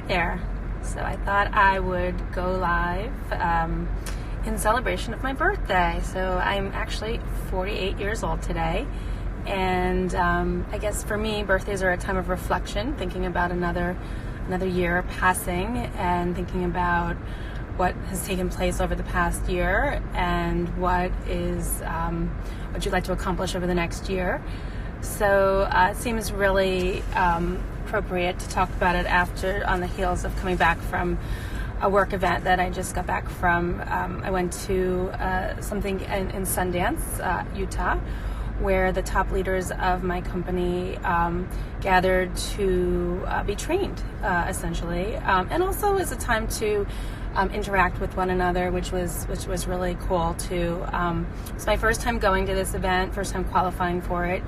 there. So I thought I would go live in celebration of my birthday. So I'm actually 48 years old today. And I guess for me, birthdays are a time of reflection, thinking about another year passing and thinking about what has taken place over the past year and what you'd like to accomplish over the next year. So it seems really appropriate to talk about it on the heels of coming back from a work event that I just got back from. I went to something in Sundance, Utah, where the top leaders of my company gathered to be trained, essentially, and also as a time to interact with one another, which was really cool too. It's my first time going to this event, first time qualifying for it.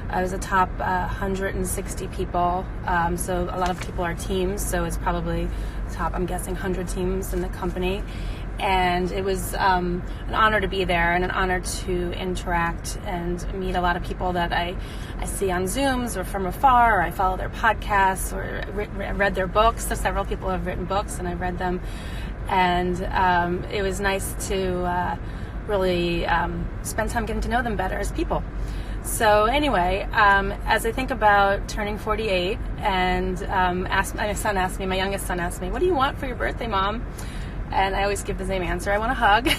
It was a top 160 people, so a lot of people are teams, so it's probably top, I'm guessing, 100 teams in the company. And it was an honor to be there and an honor to interact and meet a lot of people that I see on Zooms or from afar, or I follow their podcasts or read their books. So several people have written books and I read them. And it was nice to really spend time getting to know them better as people. So anyway, as I think about turning 48 and my youngest son asked me, "What do you want for your birthday, Mom?" And I always give the same answer: I want a hug.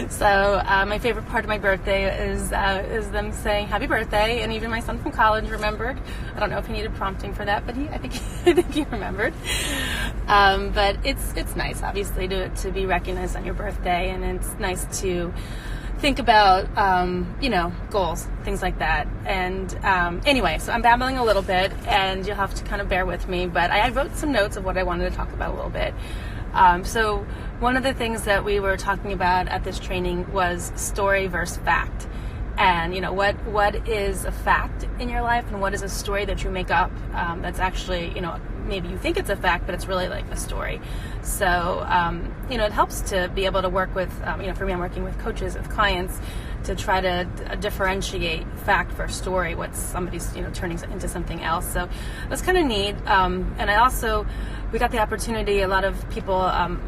So my favorite part of my birthday is them saying happy birthday, and even my son from college remembered. I don't know if he needed prompting for that, but I think he remembered. But it's nice, obviously, to be recognized on your birthday, and it's nice to think about goals, things like that. And anyway, so I'm babbling a little bit, and you'll have to kind of bear with me. But I wrote some notes of what I wanted to talk about a little bit. So one of the things that we were talking about at this training was story versus fact. And, what is a fact in your life and what is a story that you make up that's actually, maybe you think it's a fact, but it's really like a story. So, it helps to be able to work with, for me, I'm working with coaches, with clients, to try to differentiate fact versus story, what somebody's, turning into something else. So that's kind of neat. And we got the opportunity, a lot of people,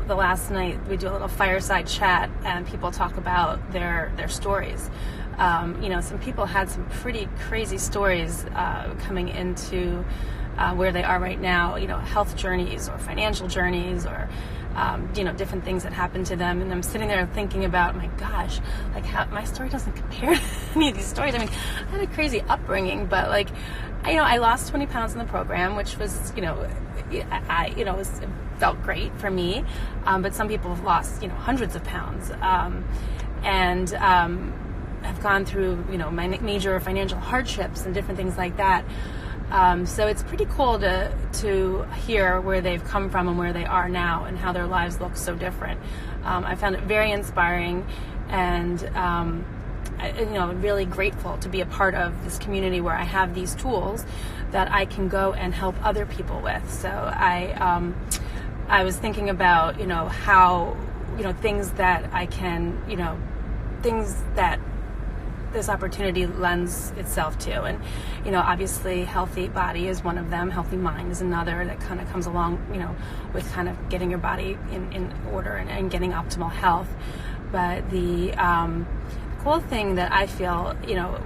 the last night, we do a little fireside chat and people talk about their stories. Some people had some pretty crazy stories coming into where they are right now, health journeys or financial journeys or, different things that happened to them. And I'm sitting there thinking about, my gosh, how my story doesn't compare to any of these stories. I mean, I had a crazy upbringing, but I lost 20 pounds in the program, which was, it felt great for me. But some people have lost, hundreds of pounds. And have gone through, my major financial hardships and different things like that. So it's pretty cool to hear where they've come from and where they are now and how their lives look so different. I found it very inspiring and, really grateful to be a part of this community where I have these tools that I can go and help other people with. So I was thinking about, how, things that I can, things that this opportunity lends itself to. And, obviously healthy body is one of them. Healthy mind is another that kind of comes along, with kind of getting your body in order and getting optimal health. But the cool thing that I feel,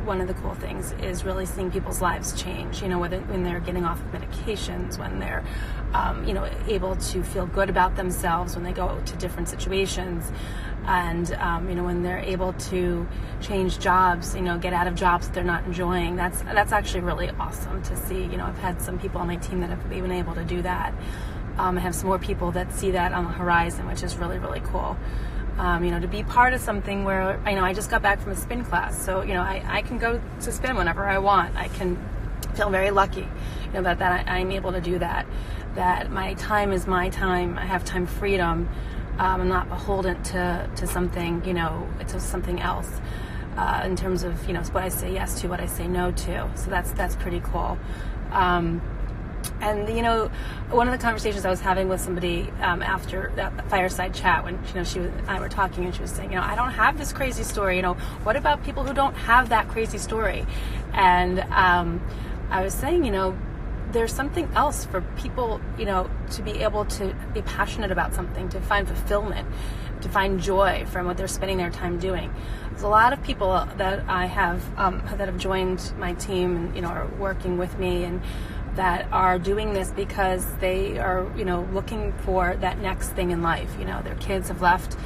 one of the cool things is really seeing people's lives change, when they're getting off of medications, when they're, able to feel good about themselves when they go to different situations. And, when they're able to change jobs, get out of jobs that they're not enjoying, that's actually really awesome to see. I've had some people on my team that have been able to do that. I have some more people that see that on the horizon, which is really, really cool. To be part of something where, I just got back from a spin class. So, I can go to spin whenever I want. I can feel very lucky, that I'm able to do that. That my time is my time. I have time freedom. I'm not beholden to something, to something else in terms of, what I say yes to, what I say no to. So that's pretty cool. And, one of the conversations I was having with somebody after that fireside chat when, she and I were talking and she was saying, I don't have this crazy story. What about people who don't have that crazy story? And I was saying, there's something else for people, to be able to be passionate about something, to find fulfillment, to find joy from what they're spending their time doing. There's a lot of people that I have that have joined my team and are working with me, and that are doing this because they are looking for that next thing in life. Their kids have left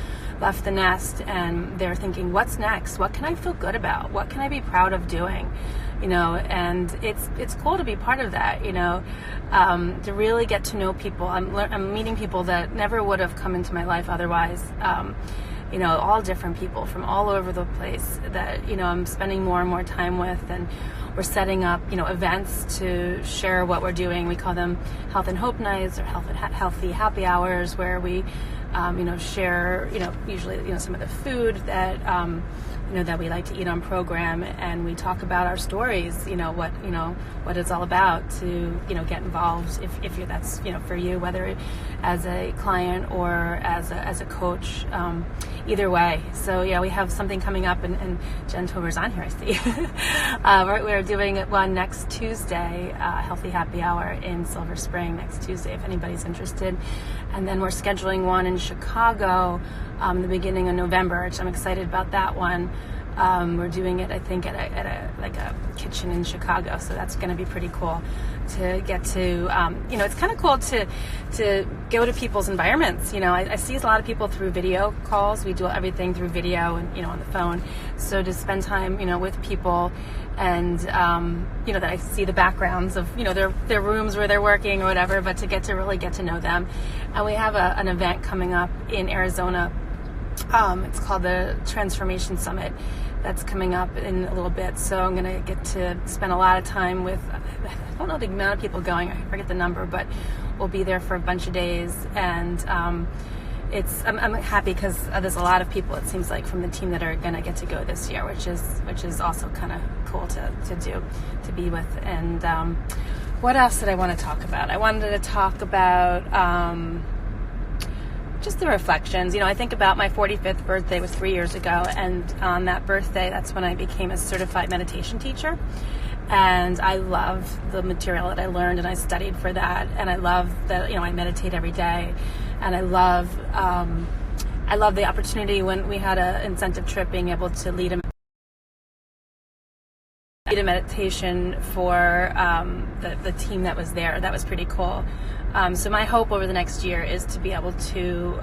the nest, and they're thinking, what's next? What can I feel good about? What can I be proud of doing? And it's cool to be part of that, to really get to know people. I'm meeting people that never would have come into my life otherwise. All different people from all over the place that, I'm spending more and more time with, and we're setting up, events to share what we're doing. We call them Health and Hope Nights or Healthy Happy Hours, where we, share, usually, some of the food that, that we like to eat on program, and we talk about our stories, what it's all about, to, get involved if that's, for you, whether as a client or as a coach, either way. So yeah, we have something coming up, and Jen Tover's on here, I see. We're doing one next Tuesday, Healthy Happy Hour in Silver Spring next Tuesday, if anybody's interested. And then we're scheduling one in Chicago the beginning of November, which I'm excited about that one. We're doing it, I think, at a kitchen in Chicago, so that's going to be pretty cool to get to. It's kind of cool to go to people's environments. I see a lot of people through video calls. We do everything through video and on the phone. So to spend time with people, and that I see the backgrounds of their rooms where they're working or whatever, but to really get to know them. And we have an event coming up in Arizona. It's called the Transformation Summit. That's coming up in a little bit, so I'm going to get to spend a lot of time with, I don't know the amount of people going, I forget the number, but we'll be there for a bunch of days, and I'm happy because there's a lot of people, it seems like, from the team that are going to get to go this year, which is also kind of cool to do, to be with. And what else did I want to talk about? I wanted to talk about just the reflections. I think about my 45th birthday was 3 years ago, and on that birthday, that's when I became a certified meditation teacher. And I love the material that I learned, and I studied for that. And I love that, I meditate every day. And I love the opportunity when we had an incentive trip, being able to lead a meditation for the team that was there. That was pretty cool. So my hope over the next year is to be able to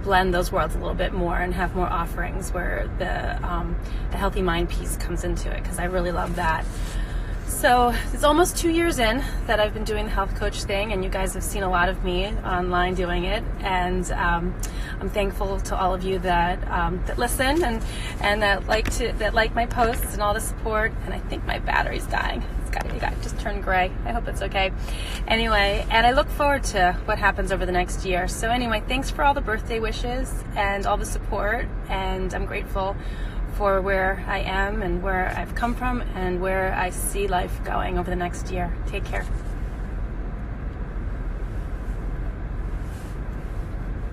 blend those worlds a little bit more and have more offerings where the healthy mind piece comes into it, because I really love that. So it's almost 2 years in that I've been doing the health coach thing, and you guys have seen a lot of me online doing it. And I'm thankful to all of you that listen and that like my posts and all the support. And I think my battery's dying. It just turned gray. I hope it's okay. Anyway, and I look forward to what happens over the next year. So anyway, thanks for all the birthday wishes and all the support. And I'm grateful for where I am and where I've come from and where I see life going over the next year. Take care.